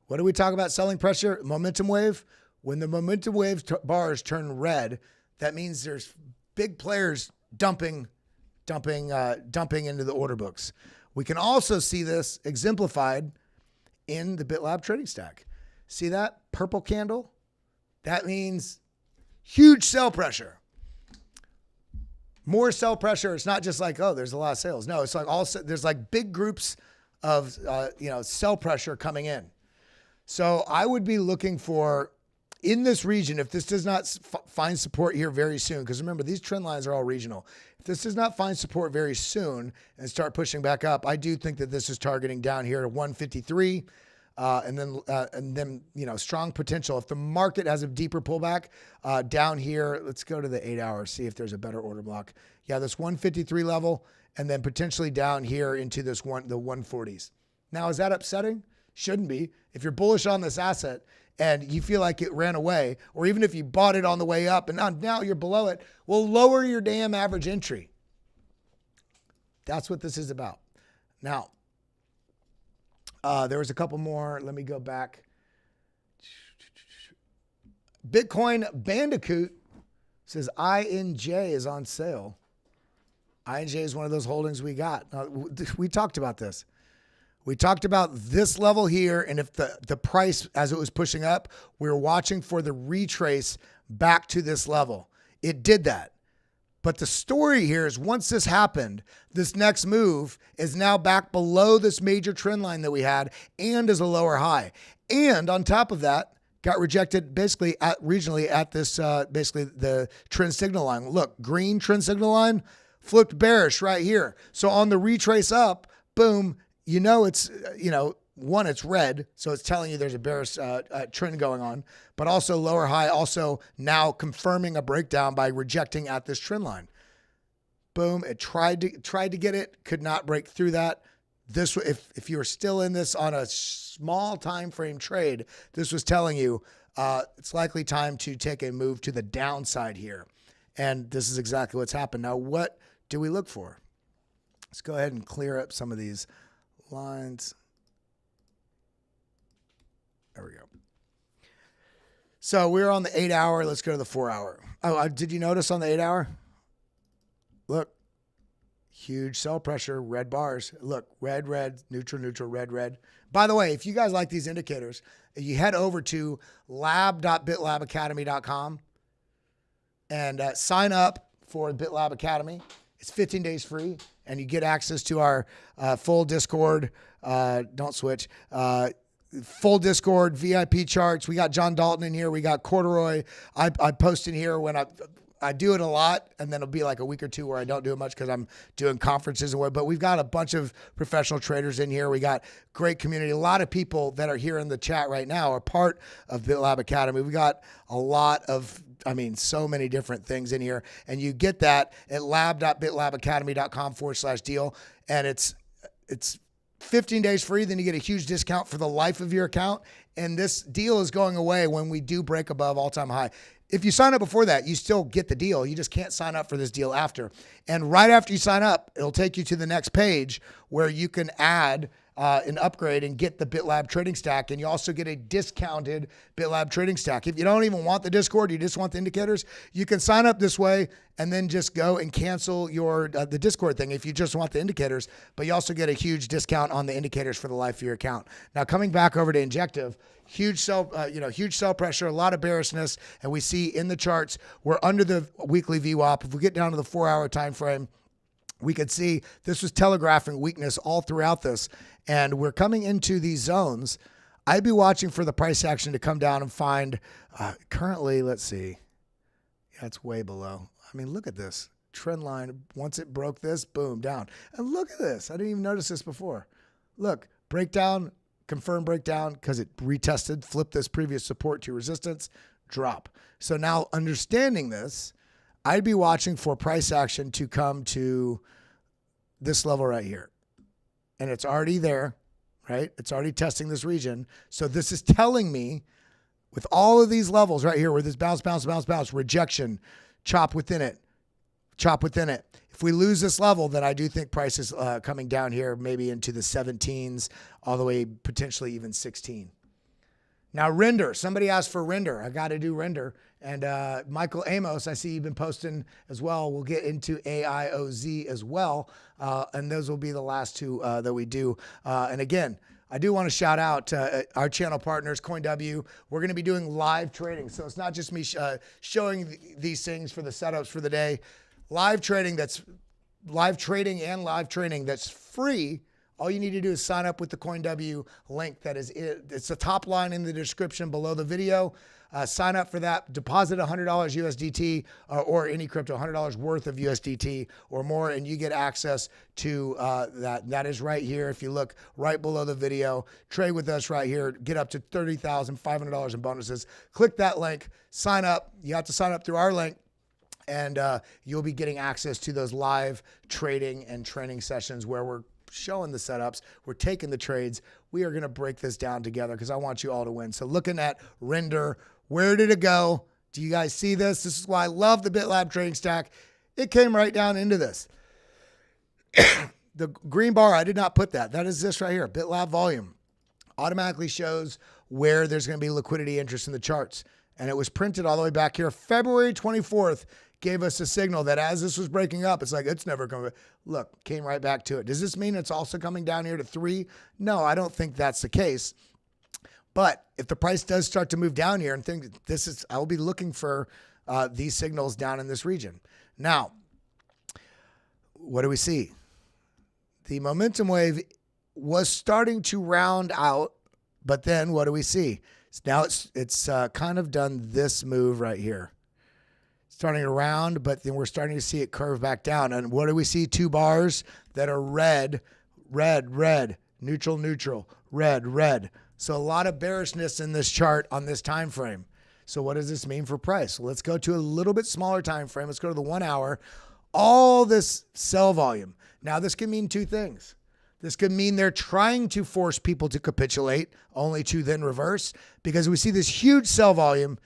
What do we talk about selling pressure? Momentum wave. When the momentum wave bars turn red, that means there's big players dumping into the order books. We can also see this exemplified in the BitLab trading stack. See that purple candle? That means huge sell pressure. More sell pressure. It's not just like, oh, there's a lot of sales. No, it's like there's like big groups of sell pressure coming in. So I would be looking for in this region, if this does not find support here very soon, because remember, these trend lines are all regional. If this does not find support very soon and start pushing back up, I do think that this is targeting down here to 153. And then strong potential. If the market has a deeper pullback down here, let's go to the 8 hours, see if there's a better order block. Yeah, this 153 level, and then potentially down here into the 140s. Now, is that upsetting? Shouldn't be. If you're bullish on this asset and you feel like it ran away, or even if you bought it on the way up and now you're below it, well, lower your damn average entry. That's what this is about. Now, there was a couple more. Let me go back. Bitcoin Bandicoot says INJ is on sale. INJ is one of those holdings we got. We talked about this. We talked about this level here, and if the price, as it was pushing up, we were watching for the retrace back to this level. It did that. But the story here is once this happened, this next move is now back below this major trend line that we had and is a lower high. And on top of that, got rejected basically regionally at this, basically the trend signal line. Look, green trend signal line flipped bearish right here. So on the retrace up, boom, it's, one, it's red. So it's telling you there's a bearish trend going on, but also lower high, also now confirming a breakdown by rejecting at this trend line. Boom. It tried to get it, could not break through that. This, if you were still in this on a small time frame trade, this was telling you it's likely time to take a move to the downside here. And this is exactly what's happened. Now, what do we look for? Let's go ahead and clear up some of these lines. There we go. So we're on the 8 hour. Let's go to the 4 hour. Oh, did you notice on the 8 hour? Look, huge sell pressure, red bars. Look, red, red, neutral, neutral, red, red. By the way, if you guys like these indicators, you head over to lab.bitlabacademy.com and sign up for BitLab Academy. It's 15 days free, and you get access to our full Discord. Don't switch. Full Discord, VIP charts. We got John Dalton in here. We got Corduroy. I post in here when I do it a lot, and then it'll be like a week or two where I don't do it much because I'm doing conferences and what. But we've got a bunch of professional traders in here. We got great community. A lot of people that are here in the chat right now are part of BitLab Academy. We got a lot of, so many different things in here, and you get that at lab.bitlabacademy.com/deal, and it's 15 days free. Then you get a huge discount for the life of your account. And this deal is going away when we do break above all-time high. If you sign up before that, you still get the deal. You just can't sign up for this deal after. And right after you sign up, it'll take you to the next page where you can add an upgrade and get the BitLab trading stack. And you also get a discounted BitLab trading stack. If you don't even want the Discord, you just want the indicators, you can sign up this way and then just go and cancel your the Discord thing if you just want the indicators. But you also get a huge discount on the indicators for the life of your account. Now, coming back over to Injective, huge sell pressure, a lot of bearishness, and we see in the charts we're under the weekly VWAP. If we get down to the 4 hour time frame, we could see this was telegraphing weakness all throughout this, and we're coming into these zones. I'd be watching for the price action to come down and find currently, let's see, That's way below. I mean, look at this trend line. Once it broke this, boom, down. And look at this. I didn't even notice this before. Look, breakdown, confirm breakdown because it retested, flipped this previous support to resistance, drop. So now understanding this, I'd be watching for price action to come to this level right here. And it's already there, right? It's already testing this region. So this is telling me with all of these levels right here where this bounce, bounce, bounce, bounce, rejection, chop within it, chop within it. If we lose this level, then I do think price is coming down here, maybe into the 17s, all the way potentially even 16. Now, render. Somebody asked for render. I got to do render. And Michael Amos, I see you've been posting as well. We'll get into AIOZ as well. And those will be the last two that we do. And again, I do want to shout out our channel partners, CoinW. We're going to be doing live trading. So it's not just me showing these things for the setups for the day. Live trading and live training that's free. All you need to do is sign up with the CoinW link that is it's the top line in the description below the video. Sign up for that, deposit $100 USDT or any crypto, $100 worth of USDT or more, and you get access to that. That is right here. If you look right below the video, trade with us right here, get up to $30,500 in bonuses. Click that link, sign up. You have to sign up through our link. And you'll be getting access to those live trading and training sessions where we're showing the setups. We're taking the trades. We are going to break this down together because I want you all to win. So looking at render, where did it go? Do you guys see this? This is why I love the BitLab trading stack. It came right down into this. The green bar, I did not put that. That is this right here. BitLab volume automatically shows where there's going to be liquidity interest in the charts. And it was printed all the way back here. February 24th gave us a signal that as this was breaking up, it's like, it's never going to, look, came right back to it. Does this mean it's also coming down here to 3? No, I don't think that's the case. But if the price does start to move down here and think this is, I will be looking for these signals down in this region. Now, what do we see? The momentum wave was starting to round out, but then what do we see? Now it's kind of done this move right here. Starting to round, but then we're starting to see it curve back down. And what do we see? 2 bars that are red, red, red, neutral, neutral, red, red. So a lot of bearishness in this chart on this time frame. So what does this mean for price? Well, let's go to a little bit smaller time frame. Let's go to the 1 hour. All this sell volume. Now this can mean 2 things. This could mean they're trying to force people to capitulate, only to then reverse, because we see this huge sell volume.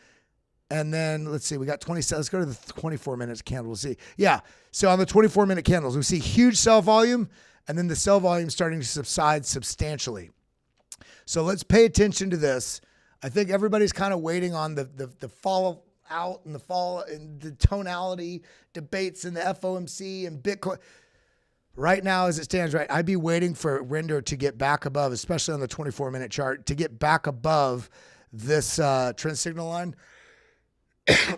And then let's see, we got 20. Let's go to the 24 minutes candle. We'll see. Yeah. So on the 24-minute candles, we see huge sell volume, and then the sell volume starting to subside substantially. So let's pay attention to this. I think everybody's kind of waiting on the fall out and the fall and the tonality debates in the FOMC and Bitcoin. Right now, as it stands, right, I'd be waiting for render to get back above, especially on the 24-minute chart, to get back above this trend signal line.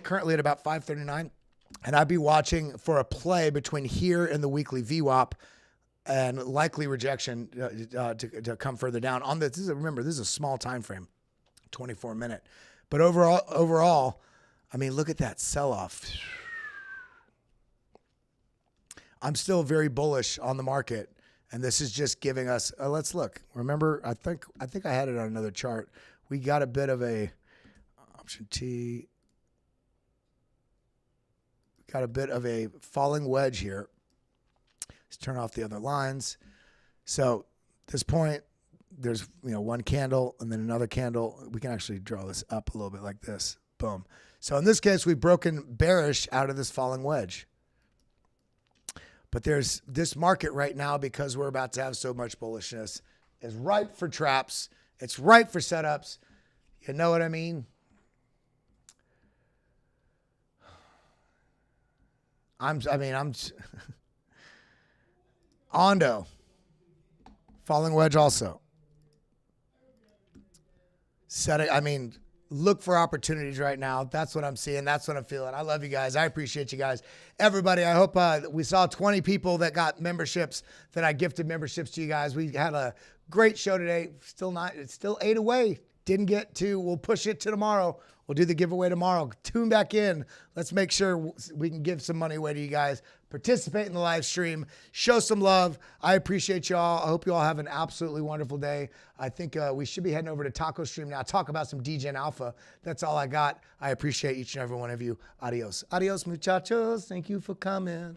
Currently at about 539. And I'd be watching for a play between here and the weekly VWAP and likely rejection to come further down. On this, remember, this is a small time frame, 24-minute. But overall, I mean, look at that sell-off. I'm still very bullish on the market, and this is just giving us. Let's look. Remember, I think I had it on another chart. We got a bit of a option T. Got a bit of a falling wedge here. Let's turn off the other lines. So at this point, there's one candle and then another candle. We can actually draw this up a little bit like this. Boom. So in this case, we've broken bearish out of this falling wedge. But there's this market right now, because we're about to have so much bullishness, is ripe for traps. It's ripe for setups. You know what I mean? ONDO, falling wedge also. Look for opportunities right now. That's what I'm seeing. That's what I'm feeling. I love you guys. I appreciate you guys. Everybody, I hope we saw 20 people that got memberships, that I gifted memberships to you guys. We had a great show today. It's still 8 away. Didn't get to, we'll push it to tomorrow. We'll do the giveaway tomorrow. Tune back in. Let's make sure we can give some money away to you guys. Participate in the live stream. Show some love. I appreciate y'all. I hope you all have an absolutely wonderful day. I think we should be heading over to Taco Stream now. Talk about some DGen Alpha. That's all I got. I appreciate each and every one of you. Adios. Adios, muchachos. Thank you for coming.